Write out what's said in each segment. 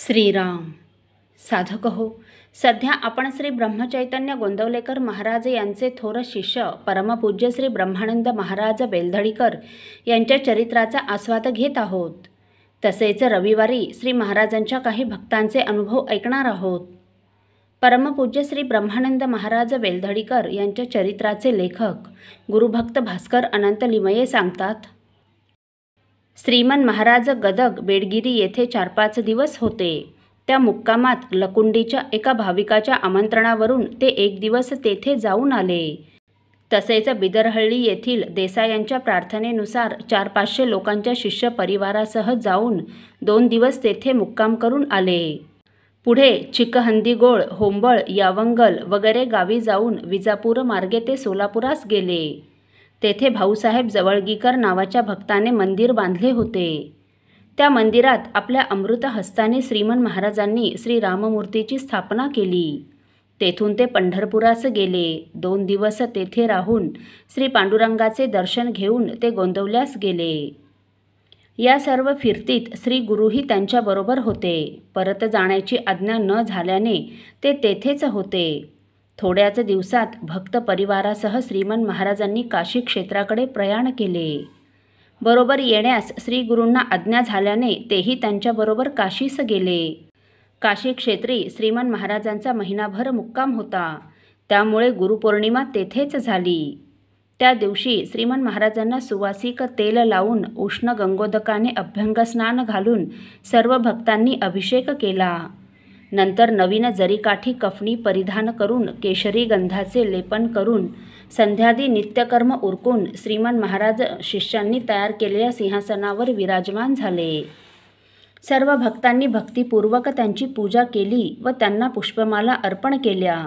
श्रीराम. साधक हो, सध्या आपण श्री ब्रह्मचैतन्य गोंदवलेकर महाराज यांचे थोर शिष्य परमपूज्य श्री ब्रह्मानंद महाराज बेलधडीकर यांच्या चरित्राचा आस्वाद घेत आहोत. तसेच रविवारी श्री महाराजांच्या काही भक्तांचे अनुभव ऐकणार आहोत. परमपूज्य श्री ब्रह्मानंद महाराज बेलधडीकर यांच्या चरित्राचे लेखक गुरुभक्त भास्कर अनंत लिमये सांगतात. श्रीमन महाराज गदग बेडगिरी येथे 4-5 दिवस होते. त्या मुक्कामात लकुंडीच्या एका भाविकाच्या आमंत्रणावरून ते 1 दिवस तेथे जाऊन आले. तसेच बिदरहळ्ळी येथील देसायांच्या प्रार्थनेनुसार 400-500 लोकांच्या शिष्य परिवारासह जाऊन 2 दिवस तेथे मुक्काम करून आले. पुढे चिकहंदीगोळ, होंबळ, यावंगल वगैरे गावी जाऊन विजापूर मार्गे ते सोलापुरास गेले. तेथे भाऊसाहेब जवळगीकर नावाच्या भक्ताने मंदिर बांधले होते. त्या मंदिरात आपल्या अमृत हस्ताने श्रीमन महाराजांनी श्री राममूर्तीची स्थापना केली. तेथून ते पंढरपुरास गेले. 2 दिवस तेथे राहून श्री पांडुरंगाचे दर्शन घेऊन ते गोंदवल्यास गेले. या सर्व फिरतीत श्री गुरुही त्यांच्याबरोबर होते. परत जाण्याची आज्ञा न झाल्याने ते तेथेच होते. थोड्याच दिवसात भक्त परिवारासह श्रीमन महाराजांनी काशी क्षेत्राकडे प्रयाण केले. बरोबर येण्यास श्री गुरूंना आज्ञा झाल्याने तेही त्यांच्याबरोबर काशीस गेले. काशी क्षेत्री श्रीमन महाराजांचा महिनाभर मुक्काम होता. त्यामुळे गुरुपौर्णिमा तेथेच झाली. त्या दिवशी श्रीमन महाराजांना सुवासिक तेल लावून उष्ण गंगोदकाने अभ्यंगस्नान घालून सर्व भक्तांनी अभिषेक केला. नंतर नवीन जरीकाठी कफणी परिधान करून केशरी गंधाचे लेपन करून संध्यादी नित्यकर्म उरकून श्रीमन महाराज शिष्यांनी तयार केलेल्या सिंहासनावर विराजमान झाले. सर्व भक्तांनी भक्तिपूर्वक त्यांची पूजा केली व त्यांना पुष्पमाला अर्पण केल्या.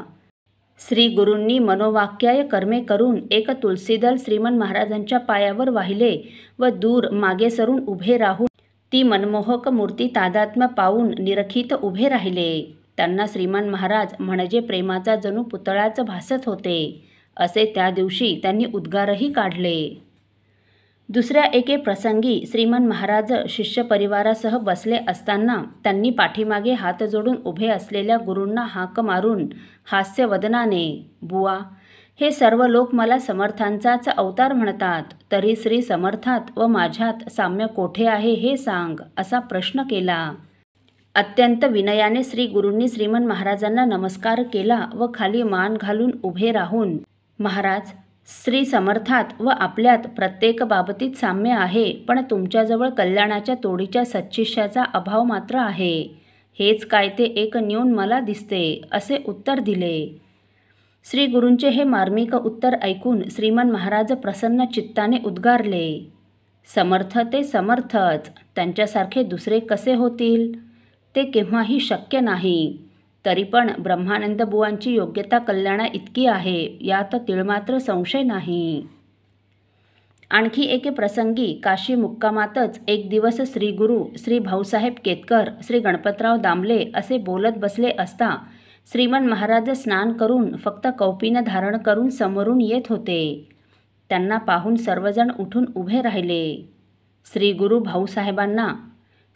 श्री गुरूंनी मनोवाक्याय कर्मे करून एक तुलसीदल श्रीमन महाराजांच्या पायावर वाहिले व दूर मागे सरून उभे राहून ती मनमोहक मूर्ती तादात्म्य पाहून निरखित उभे राहिले. त्यांना श्रीमन महाराज म्हणजे प्रेमाचा जणू पुतळाच भासत होते असे त्या दिवशी त्यांनी उद्गारही काढले. दुसऱ्या एके प्रसंगी श्रीमन महाराज शिष्य परिवारासह बसले असताना त्यांनी पाठीमागे हात जोडून उभे असलेल्या गुरूंना हाक मारून हास्यवदनाने, "बुवा, हे सर्व लोक मला समर्थांचाच अवतार म्हणतात, तरी श्री समर्थात व माझ्यात साम्य कोठे आहे हे सांग," असा प्रश्न केला. अत्यंत विनयाने श्री गुरूंनी श्रीमन महाराजांना नमस्कार केला व खाली मान घालून उभे राहून, "महाराज, श्री समर्थात व आपल्यात प्रत्येक बाबतीत साम्य आहे, पण तुमच्याजवळ कल्याणाच्या तोडीच्या सच्शिष्याचा अभाव मात्र आहे. हेच काय ते एक न्यून मला दिसते," असे उत्तर दिले. श्री गुरूंचे हे मार्मिक उत्तर ऐकून श्रीमन महाराज प्रसन्न चित्ताने उद्गारले, "समर्थ ते समर्थच, त्यांच्यासारखे दुसरे कसे होतील? ते केव्हाही शक्य नाही. तरी पण ब्रह्मानंद बुवांची योग्यता कल्याणा इतकी आहे, यात तिळमात्र संशय नाही." आणखी एके प्रसंगी काशी मुक्कामातच 1 दिवस श्री गुरु श्री भाऊसाहेब केतकर, श्री गणपतराव दामले असे बोलत बसले असता श्रीमन महाराज स्नान करून फक्त कौपीन धारण करून समोरून येत होते. त्यांना पाहून सर्वजण उठून उभे राहिले. श्री गुरु भाऊसाहेबांना,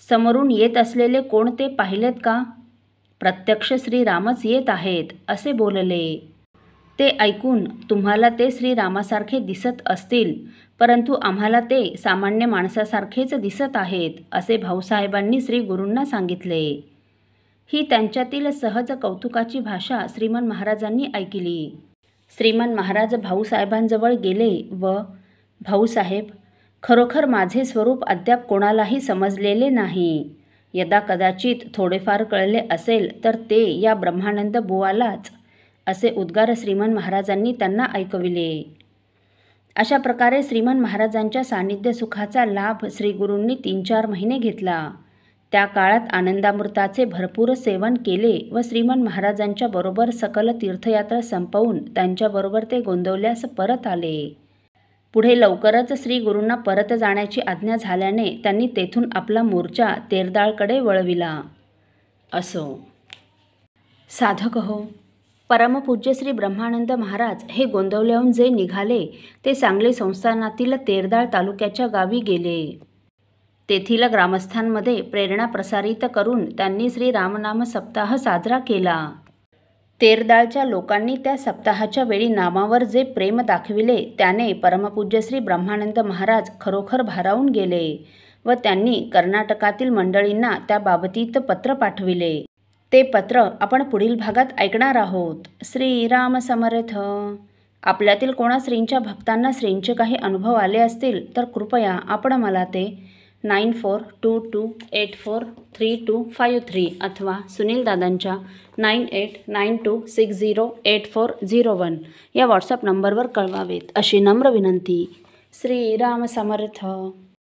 "समोरून येत असलेले कोण ते पाहिलेत का?" "प्रत्यक्ष श्रीरामच येत आहेत," असे बोलले. ते ऐकून, "तुम्हाला ते श्रीरामासारखे दिसत असतील, परंतु आम्हाला ते सामान्य माणसासारखेच दिसत आहेत," असे भाऊसाहेबांनी श्री गुरूंना सांगितले. ही त्यांच्यातील सहज कौतुकाची भाषा श्रीमन महाराजांनी ऐकली. श्रीमन महाराज भाऊसाहेबांजवळ गेले व, "भाऊसाहेब, खरोखर माझे स्वरूप अद्याप कोणालाही समजलेले नाही. यदा कदाचित थोडेफार कळले असेल तर ते या ब्रह्मानंद बुवालाच," असे उद्गार श्रीमन महाराजांनी त्यांना ऐकविले. अशा प्रकारे श्रीमन महाराजांच्या सान्निध्य सुखाचा लाभ श्री गुरूंनी 3-4 महिने घेतला. त्या काळात आनंदामृताचे भरपूर सेवन केले व श्रीमन महाराजांच्या बरोबर सकल तीर्थयात्रा संपवून त्यांच्याबरोबर ते गोंदवल्यास परत आले. पुढे लवकरच श्री गुरूंना परत जाण्याची आज्ञा झाल्याने त्यांनी तेथून आपला मोर्चा तेरदाळकडे वळविला. असो. साधक हो, परमपूज्य श्री ब्रह्मानंद महाराज हे गोंदवल्याहून जे निघाले ते सांगली संस्थानातील तेरदाळ तालुक्याच्या गावी गेले. तेथील ग्रामस्थांमध्ये प्रेरणा प्रसारित करून त्यांनी श्री रामनाम सप्ताह साजरा केला. तेरदाळच्या लोकांनी त्या सप्ताहाच्या वेळी नामावर जे प्रेम दाखविले त्याने परमपूज्य श्री ब्रह्मानंद महाराज खरोखर भारावून गेले व त्यांनी कर्नाटकातील मंडळींना त्याबाबतीत पत्र पाठविले. ते पत्र आपण पुढील भागात ऐकणार आहोत. श्रीराम समर्थ. आपल्यातील कोणा श्रींच्या भक्तांना श्रींचे काही अनुभव आले असतील तर कृपया आपण मला ते 9422843253 अथवा सुनील दादांच्या 9892608401 या व्हॉट्सअप नंबरवर कळवावेत अशी नम्र विनंती. श्रीराम समर्थ.